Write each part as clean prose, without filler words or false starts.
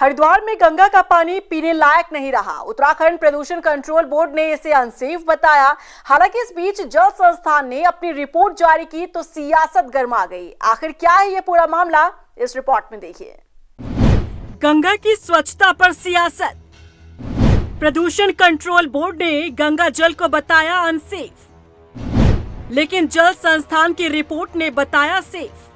हरिद्वार में गंगा का पानी पीने लायक नहीं रहा। उत्तराखंड प्रदूषण कंट्रोल बोर्ड ने इसे अनसेफ बताया। हालांकि इस बीच जल संस्थान ने अपनी रिपोर्ट जारी की तो सियासत गर्मा गई। आखिर क्या है ये पूरा मामला, इस रिपोर्ट में देखिए। गंगा की स्वच्छता पर सियासत। प्रदूषण कंट्रोल बोर्ड ने गंगा जल को बताया अनसेफ, लेकिन जल संस्थान की रिपोर्ट ने बताया सेफ।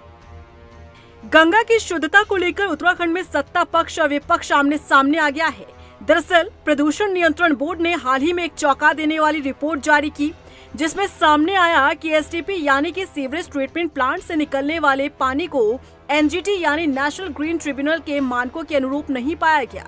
गंगा की शुद्धता को लेकर उत्तराखंड में सत्ता पक्ष और विपक्ष आमने सामने आ गया है। दरअसल प्रदूषण नियंत्रण बोर्ड ने हाल ही में एक चौंका देने वाली रिपोर्ट जारी की, जिसमें सामने आया कि एसटीपी यानी कि सीवरेज ट्रीटमेंट प्लांट से निकलने वाले पानी को एनजीटी यानी नेशनल ग्रीन ट्रिब्यूनल के मानकों के अनुरूप नहीं पाया गया,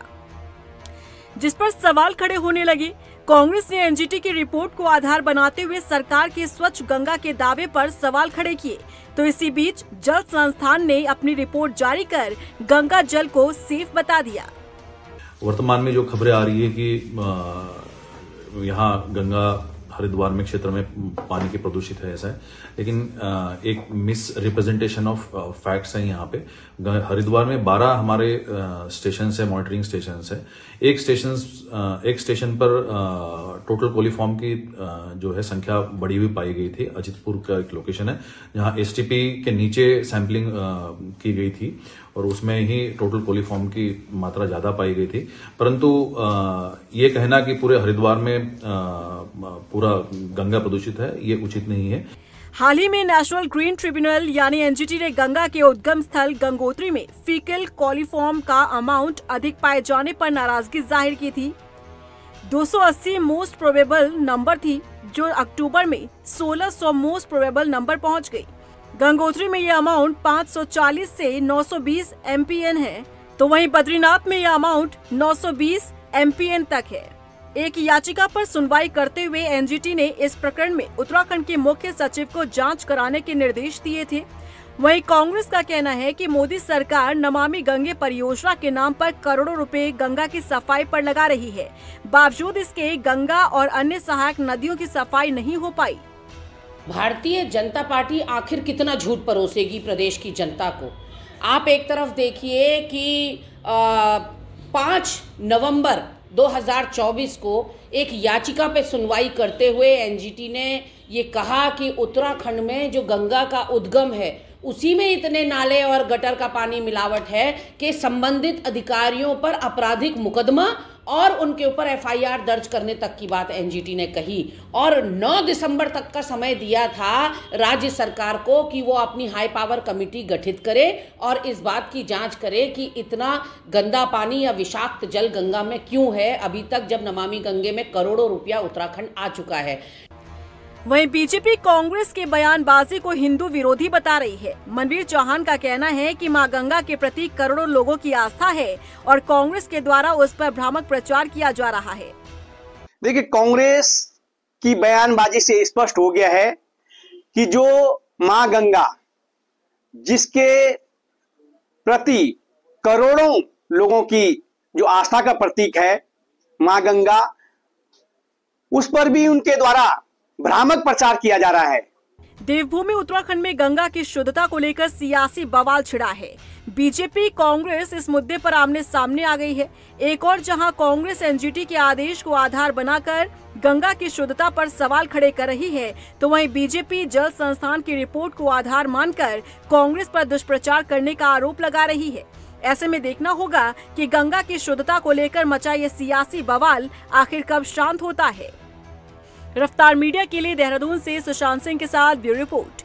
जिस पर सवाल खड़े होने लगे। कांग्रेस ने एनजीटी की रिपोर्ट को आधार बनाते हुए सरकार के स्वच्छ गंगा के दावे पर सवाल खड़े किए, तो इसी बीच जल संस्थान ने अपनी रिपोर्ट जारी कर गंगा जल को सेफ बता दिया। वर्तमान में जो खबरें आ रही है कि यहाँ गंगा हरिद्वार में क्षेत्र में पानी की प्रदूषित है, ऐसा है, लेकिन एक मिस रिप्रेजेंटेशन ऑफ फैक्ट्स हैं। यहाँ पे हरिद्वार में 12 हमारे स्टेशन है, मॉनिटरिंग स्टेशन है। एक स्टेशन पर टोटल कोलीफॉर्म की जो है संख्या बढ़ी हुई पाई गई थी। अजितपुर का एक लोकेशन है जहाँ एसटीपी के नीचे सैंपलिंग की गई थी और उसमें ही टोटल कोलीफॉर्म की मात्रा ज्यादा पाई गई थी। परंतु ये कहना कि पूरे हरिद्वार में पूरा गंगा प्रदूषित है, ये उचित नहीं है। हाल ही में नेशनल ग्रीन ट्रिब्यूनल यानी एनजीटी ने गंगा के उद्गम स्थल गंगोत्री में फीकल कोलीफॉर्म का अमाउंट अधिक पाए जाने पर नाराजगी जाहिर की थी। 280 मोस्ट प्रोबेबल नंबर थी, जो अक्टूबर में 1600 मोस्ट प्रोबेबल नंबर पहुंच गई। गंगोत्री में यह अमाउंट 540 से 920 एमपीएन है, तो वहीं बद्रीनाथ में यह अमाउंट 920 एमपीएन तक है। एक याचिका पर सुनवाई करते हुए एनजीटी ने इस प्रकरण में उत्तराखंड के मुख्य सचिव को जांच कराने के निर्देश दिए थे। वहीं कांग्रेस का कहना है कि मोदी सरकार नमामि गंगे परियोजना के नाम पर करोड़ों रुपए गंगा की सफाई पर लगा रही है। बावजूद इसके गंगा और अन्य सहायक नदियों की सफाई नहीं हो पाई। भारतीय जनता पार्टी आखिर कितना झूठ परोसेगी प्रदेश की जनता को। आप एक तरफ देखिए कि 5 नवंबर 2024 को एक याचिका पे सुनवाई करते हुए एनजीटी ने ये कहा कि उत्तराखंड में जो गंगा का उद्गम है उसी में इतने नाले और गटर का पानी मिलावट है कि संबंधित अधिकारियों पर आपराधिक मुकदमा और उनके ऊपर एफआईआर दर्ज करने तक की बात एनजीटी ने कही। और 9 दिसंबर तक का समय दिया था राज्य सरकार को कि वो अपनी हाई पावर कमेटी गठित करे और इस बात की जांच करे कि इतना गंदा पानी या विषाक्त जल गंगा में क्यों है, अभी तक जब नमामि गंगे में करोड़ों रुपया उत्तराखंड आ चुका है। वहीं बीजेपी कांग्रेस के बयानबाजी को हिंदू विरोधी बता रही है। मनवीर चौहान का कहना है कि मां गंगा के प्रति करोड़ों लोगों की आस्था है और कांग्रेस के द्वारा उस पर भ्रामक प्रचार किया जा रहा है। देखिए, कांग्रेस की बयानबाजी से स्पष्ट हो गया है कि जो मां गंगा जिसके प्रति करोड़ों लोगों की जो आस्था का प्रतीक है, मां गंगा, उस पर भी उनके द्वारा भ्रामक प्रचार किया जा रहा है। देवभूमि उत्तराखंड में गंगा की शुद्धता को लेकर सियासी बवाल छिड़ा है। बीजेपी कांग्रेस इस मुद्दे पर आमने सामने आ गई है। एक और जहां कांग्रेस एनजीटी के आदेश को आधार बनाकर गंगा की शुद्धता पर सवाल खड़े कर रही है, तो वहीं बीजेपी जल संस्थान की रिपोर्ट को आधार मानकर कांग्रेस पर दुष्प्रचार करने का आरोप लगा रही है। ऐसे में देखना होगा कि गंगा की शुद्धता को लेकर मचा ये सियासी बवाल आखिर कब शांत होता है। रफ्तार मीडिया के लिए देहरादून से सुशांत सिंह के साथ ब्यूरो रिपोर्ट।